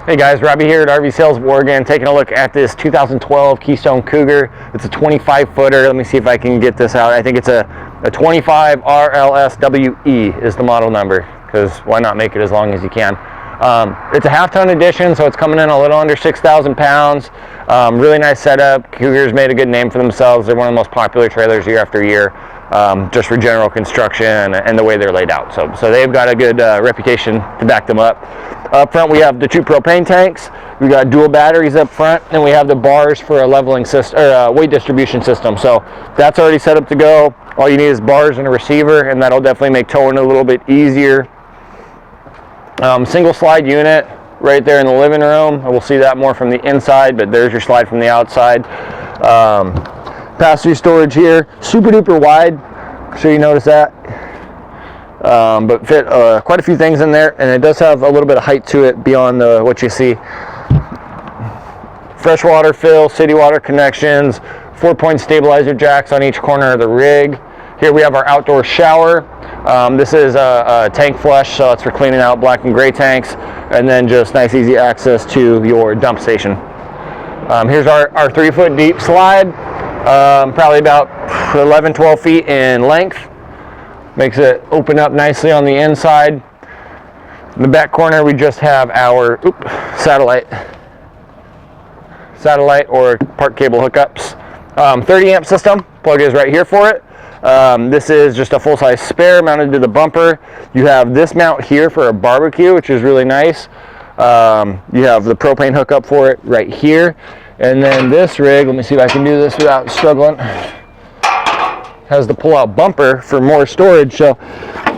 Hey guys, Robbie here at RV Sales of Oregon, taking a look at this 2012 Keystone Cougar. It's a 25-footer. Let me see if I can get this out. I think it's a 25 RLSWE is the model number, because why not make it as long as you can. It's a half-ton edition, so it's coming in a little under 6,000 pounds. Really nice setup. Cougar's made a good name for themselves. They're one of the most popular trailers year after year, just for general construction and the way they're laid out. So they've got a good reputation to back them up. Up front we have the 2 propane tanks. We got dual batteries up front, and we have the bars for a leveling system, or weight distribution system. So that's already set up to go. All you need is bars and a receiver, and that'll definitely make towing a little bit easier. Single slide unit right there in the living room. We'll see that more from the inside, but there's your slide from the outside. Pass-through storage here, super duper wide. I'm sure you notice that. But fit quite a few things in there, and it does have a little bit of height to it beyond what you see. Freshwater fill, city water connections, 4-point stabilizer jacks on each corner of the rig. Here we have our outdoor shower. This is a tank flush, so it's for cleaning out black and gray tanks, and then just nice easy access to your dump station. Here's our 3-foot deep slide, probably about 11-12 feet in length. Makes it open up nicely on the inside. In the back corner we just have our satellite or park cable hookups. 30 amp system, plug is right here for it. This is just a full-size spare mounted to the bumper. You have this mount here for a barbecue, which is really nice. You have the propane hookup for it right here. And then this rig, let me see if I can do this without struggling, has the pull-out bumper for more storage. So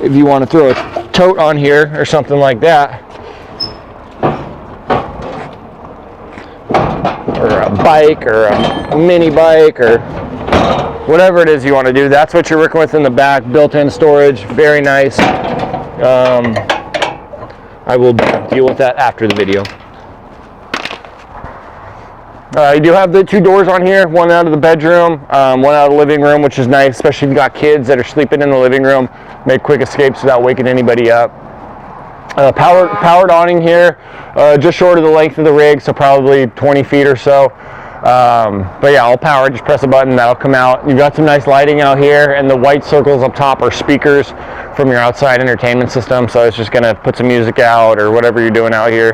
if you want to throw a tote on here or something like that, or a bike or a mini bike or whatever it is you want to do, that's what you're working with in the back. Built-in storage, very nice. I will deal with that after the video. You do have the 2 doors on here, one out of the bedroom, one out of the living room, which is nice, especially if you got kids that are sleeping in the living room. Make quick escapes without waking anybody up. Powered awning here, just short of the length of the rig, so probably 20 feet or so. But yeah, all powered. Just press a button, that'll come out. You've got some nice lighting out here, and the white circles up top are speakers from your outside entertainment system, so it's just going to put some music out or whatever you're doing out here.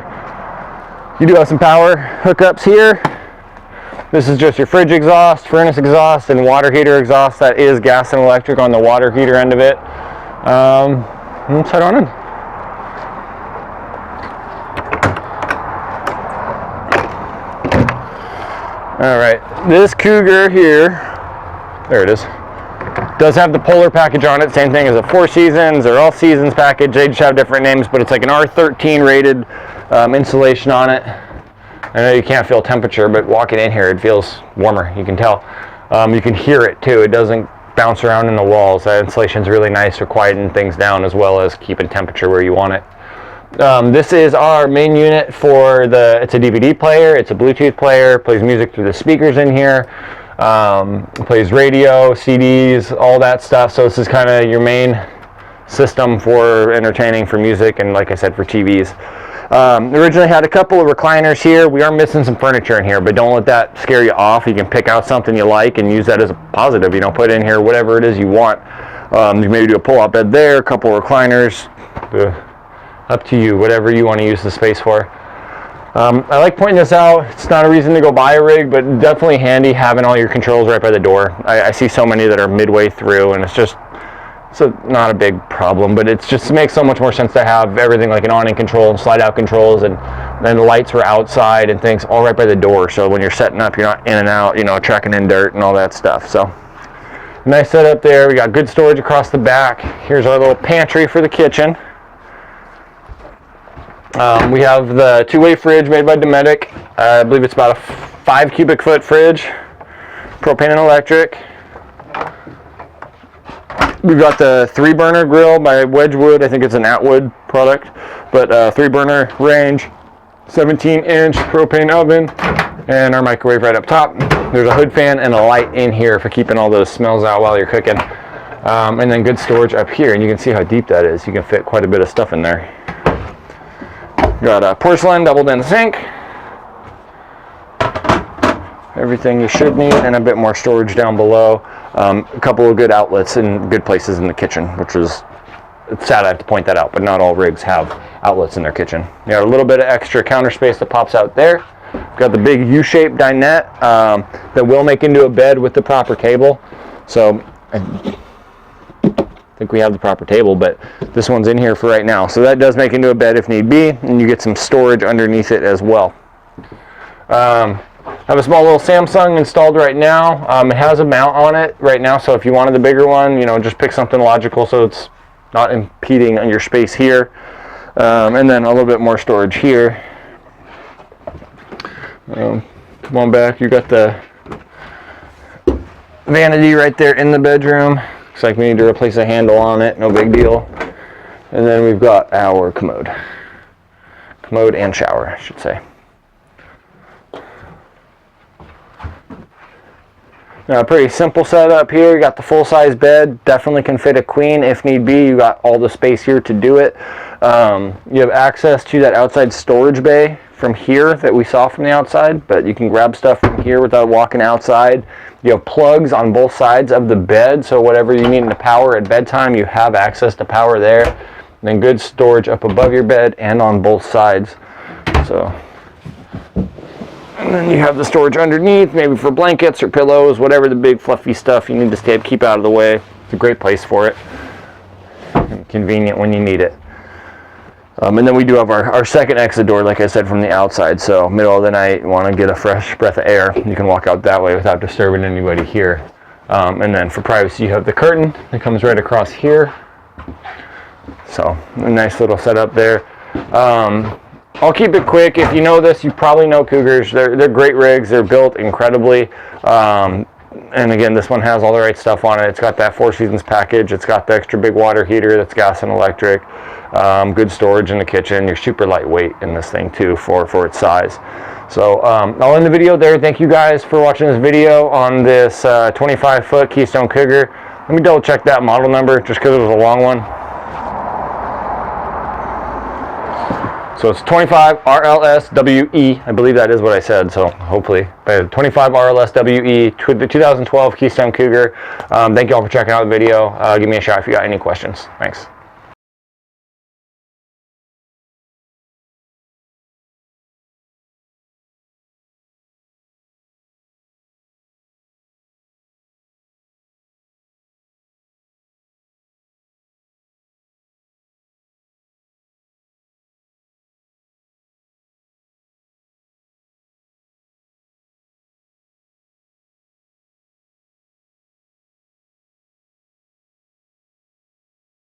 You do have some power hookups here. This is just your fridge exhaust, furnace exhaust, and water heater exhaust. That is gas and electric on the water heater end of it. Let's head on in. All right, this Cougar here, there it is, does have the Polar package on it. Same thing as a 4 Seasons or All Seasons package. They just have different names, but it's like an R13 rated insulation on it. I know you can't feel temperature, but walking in here, it feels warmer. You can tell. You can hear it too. It doesn't bounce around in the walls. That insulation's really nice for quieting things down as well as keeping temperature where you want it. This is our main unit for it's a DVD player, it's a Bluetooth player, plays music through the speakers in here, plays radio, CDs, all that stuff. So this is kind of your main system for entertaining, for music, and like I said, for TVs. Originally had a couple of recliners here. We are missing some furniture in here, but don't let that scare you off. You can pick out something you like and use that as a positive. You know, put in here whatever it is you want. You maybe do a pull-out bed there, a couple of recliners. Up to you, whatever you want to use the space for. I like pointing this out. It's not a reason to go buy a rig, but definitely handy having all your controls right by the door. I see so many that are midway through, and it's not a big problem, but it makes so much more sense to have everything like an awning control and slide out controls, and then the lights were outside and things all right by the door. So when you're setting up, you're not in and out, you know, tracking in dirt and all that stuff. So nice setup there. We got good storage across the back. Here's our little pantry for the kitchen. We have the 2-way fridge made by Dometic. I believe it's about a 5 cubic foot fridge, propane and electric. We've got the 3-burner grill by Wedgwood. I think it's an Atwood product, but 3-burner range, 17-inch propane oven, and our microwave right up top. There's a hood fan and a light in here for keeping all those smells out while you're cooking. And then good storage up here, and you can see how deep that is. You can fit quite a bit of stuff in there. Got a porcelain doubled in sink. Everything you should need, and a bit more storage down below. A couple of good outlets and good places in the kitchen, which is, it's sad I have to point that out, but not all rigs have outlets in their kitchen. You got a little bit of extra counter space that pops out there. Got the big U-shaped dinette that will make into a bed with the proper table. So I think we have the proper table, but this one's in here for right now. So that does make into a bed if need be, and you get some storage underneath it as well. I have a small little Samsung installed right now. It has a mount on it right now, so if you wanted the bigger one, you know, just pick something logical so it's not impeding on your space here. And then a little bit more storage here. Come on back, you got the vanity right there in the bedroom. Looks like we need to replace a handle on it, no big deal. And then we've got our commode. Commode and shower, I should say. Now, a pretty simple setup here. You got the full-size bed. Definitely can fit a queen if need be. You got all the space here to do it. You have access to that outside storage bay from here that we saw from the outside, but you can grab stuff from here without walking outside. You have plugs on both sides of the bed, so whatever you need to power at bedtime, you have access to power there. And then good storage up above your bed and on both sides. So. And then you have the storage underneath, maybe for blankets or pillows, whatever the big fluffy stuff you need to keep out of the way. It's a great place for it. And convenient when you need it. And then we do have our second exit door, like I said, from the outside. So middle of the night, you want to get a fresh breath of air, you can walk out that way without disturbing anybody here. And then for privacy, you have the curtain that comes right across here. So a nice little setup there. I'll keep it quick. If you know this, you probably know Cougars. They're great rigs. They're built incredibly. And again, this one has all the right stuff on it. It's got that 4 Seasons package. It's got the extra big water heater that's gas and electric. Good storage in the kitchen. You're super lightweight in this thing too for its size. So I'll end the video there. Thank you guys for watching this video on this 25-foot Keystone Cougar. Let me double check that model number just because it was a long one. So it's 25 RLSWE, I believe that is what I said, so hopefully. 25 RLSWE, the 2012 Keystone Cougar. Thank you all for checking out the video. Give me a shout if you got any questions. Thanks.